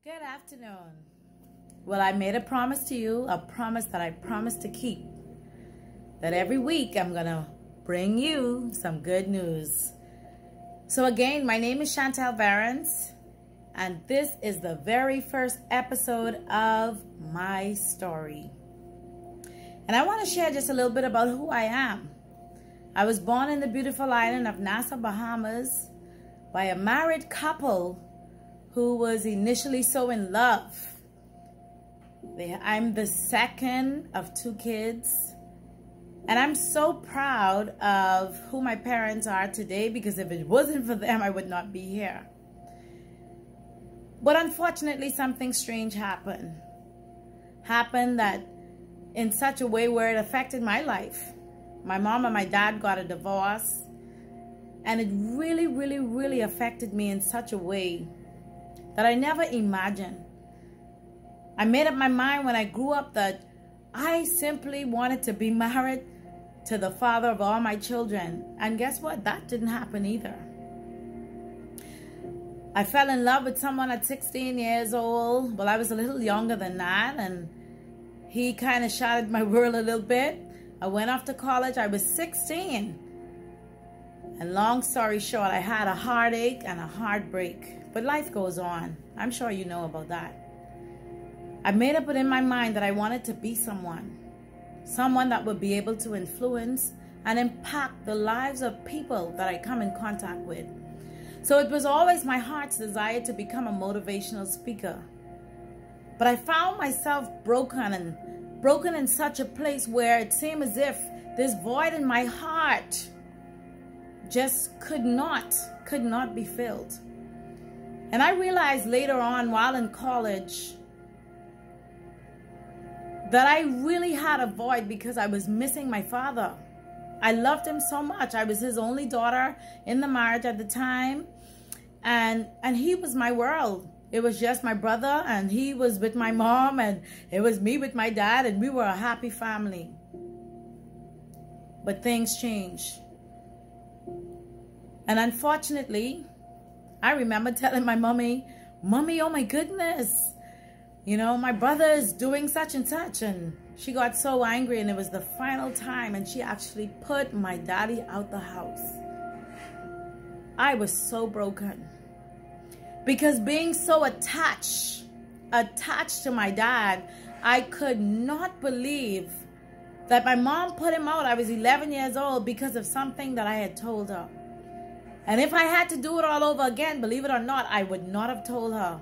Good afternoon. Well, I made a promise to you, a promise that I promised to keep. That every week I'm going to bring you some good news. So again, my name is Chantel Varens, and this is the very first episode of my story. And I want to share just a little bit about who I am. I was born in the beautiful island of Nassau, Bahamas, by a married couple who was initially so in love. I'm the second of two kids, and I'm so proud of who my parents are today, because if it wasn't for them, I would not be here. But unfortunately, something strange happened that in such a way where it affected my life. My mom and my dad got a divorce, and it really affected me in such a way that I never imagined. I made up my mind when I grew up that I simply wanted to be married to the father of all my children. And guess what? That didn't happen either. I fell in love with someone at 16 years old. Well, I was a little younger than that, and he kind of shattered my world a little bit. I went off to college. I was 16. And long story short, I had a heartache and a heartbreak. But life goes on. I'm sure you know about that. I made up it in my mind that I wanted to be someone that would be able to influence and impact the lives of people that I come in contact with. So it was always my heart's desire to become a motivational speaker. But I found myself broken in such a place where it seemed as if this void in my heart just could not be filled. And I realized later on, while in college, that I really had a void because I was missing my father. I loved him so much. I was his only daughter in the marriage at the time, and he was my world. It was just my brother, and he was with my mom, and it was me with my dad, and we were a happy family. But things changed. And unfortunately, I remember telling my mommy, oh my goodness, you know, my brother is doing such and such. And she got so angry, and it was the final time, and she actually put my daddy out the house. I was so broken, because being so attached to my dad, I could not believe that my mom put him out. I was 11 years old because of something that I had told her. And if I had to do it all over again, believe it or not, I would not have told her.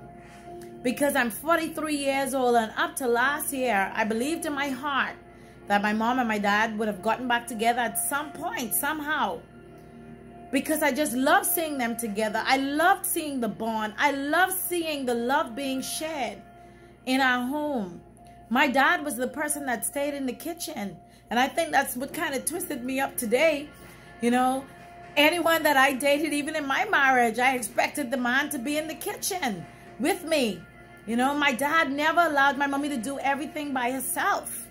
Because I'm 43 years old, and up to last year, I believed in my heart that my mom and my dad would have gotten back together at some point, somehow. Because I just love seeing them together. I loved seeing the bond. I loved seeing the love being shared in our home. My dad was the person that stayed in the kitchen. And I think that's what kind of twisted me up today. You know, anyone that I dated, even in my marriage, I expected the man to be in the kitchen with me. You know, my dad never allowed my mommy to do everything by herself.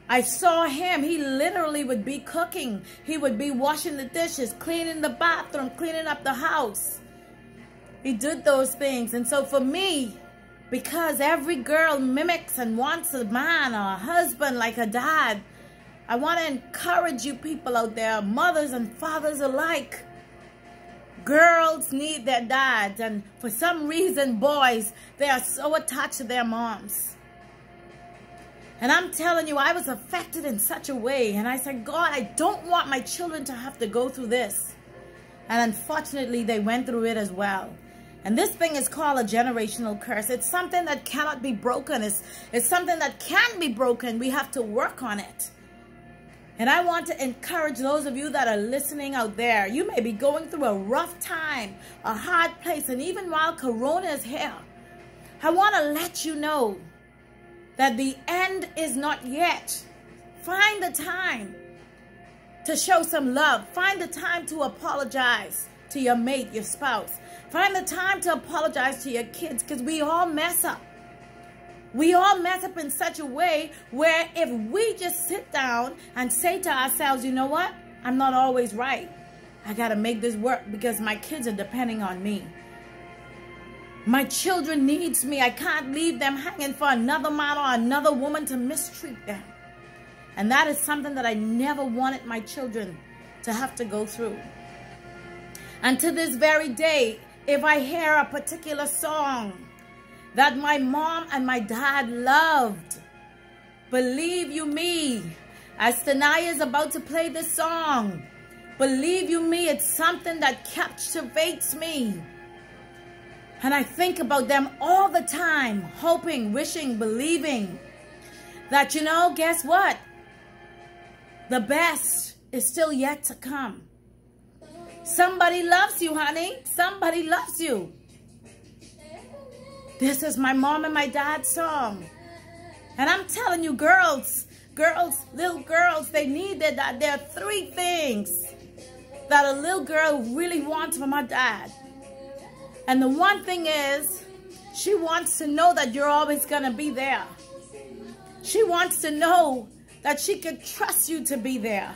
I saw him. He literally would be cooking. He would be washing the dishes, cleaning the bathroom, cleaning up the house. He did those things. And so for me, because every girl mimics and wants a man or a husband like a dad, I want to encourage you people out there, mothers and fathers alike. Girls need their dads, and for some reason, boys, they are so attached to their moms. And I'm telling you, I was affected in such a way, and I said, God, I don't want my children to have to go through this. And unfortunately, they went through it as well. And this thing is called a generational curse. It's something that cannot be broken. It's something that can be broken. We have to work on it. And I want to encourage those of you that are listening out there. You may be going through a rough time, a hard place, and even while Corona is here, I want to let you know that the end is not yet. Find the time to show some love. Find the time to apologize to your mate, your spouse. Find the time to apologize to your kids, because we all mess up. We all mess up in such a way where if we just sit down and say to ourselves, you know what? I'm not always right. I got to make this work because my kids are depending on me. My children needs me. I can't leave them hanging for another man or another woman to mistreat them. And that is something that I never wanted my children to have to go through. And to this very day, if I hear a particular song that my mom and my dad loved, believe you me, as Tanaya is about to play this song, believe you me, it's something that captivates me. And I think about them all the time, hoping, wishing, believing that, you know, guess what? The best is still yet to come. Somebody loves you, honey. Somebody loves you. This is my mom and my dad's song. And I'm telling you, girls, little girls, they need that. There are 3 things that a little girl really wants from her dad. And the one thing is, she wants to know that you're always going to be there. She wants to know that she can trust you to be there.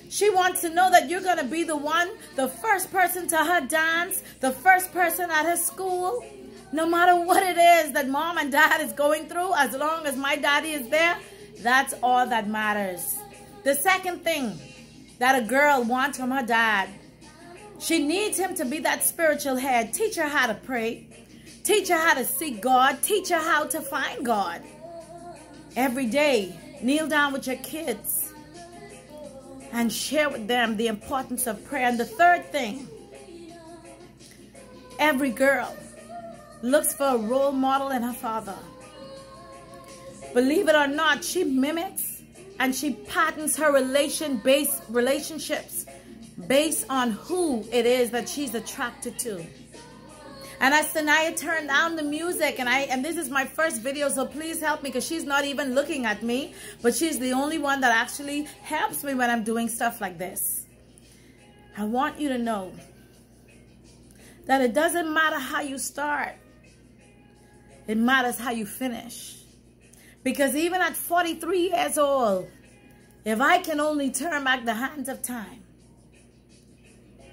She wants to know that you're going to be the first person to her dance, the first person at her school. No matter what it is that mom and dad is going through, as long as my daddy is there, that's all that matters. The second thing that a girl wants from her dad, she needs him to be that spiritual head. Teach her how to pray. Teach her how to seek God. Teach her how to find God. Every day, kneel down with your kids and share with them the importance of prayer. And the third thing, every girl looks for a role model in her father. Believe it or not, she mimics and she patterns her relationships based on who it is that she's attracted to. And as Tanaya turned down the music, and this is my first video, so please help me, because she's not even looking at me, but she's the only one that actually helps me when I'm doing stuff like this. I want you to know that it doesn't matter how you start. It matters how you finish. Because even at 43 years old, if I can only turn back the hands of time,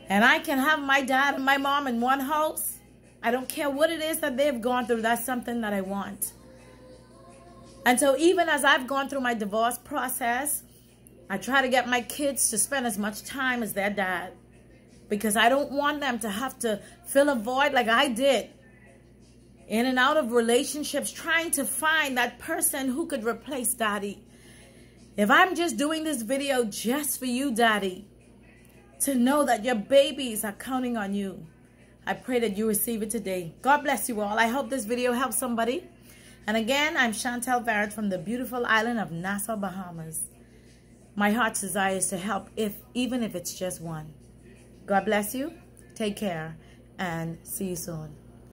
and I can have my dad and my mom in one house, I don't care what it is that they've gone through, that's something that I want. And so even as I've gone through my divorce process, I try to get my kids to spend as much time as their dad. Because I don't want them to have to fill a void like I did. In and out of relationships, trying to find that person who could replace daddy. If I'm just doing this video just for you, daddy, to know that your babies are counting on you, I pray that you receive it today. God bless you all. I hope this video helps somebody. And again, I'm Chantel Barrett from the beautiful island of Nassau, Bahamas. My heart's desire is to help, even if it's just one. God bless you. Take care and see you soon.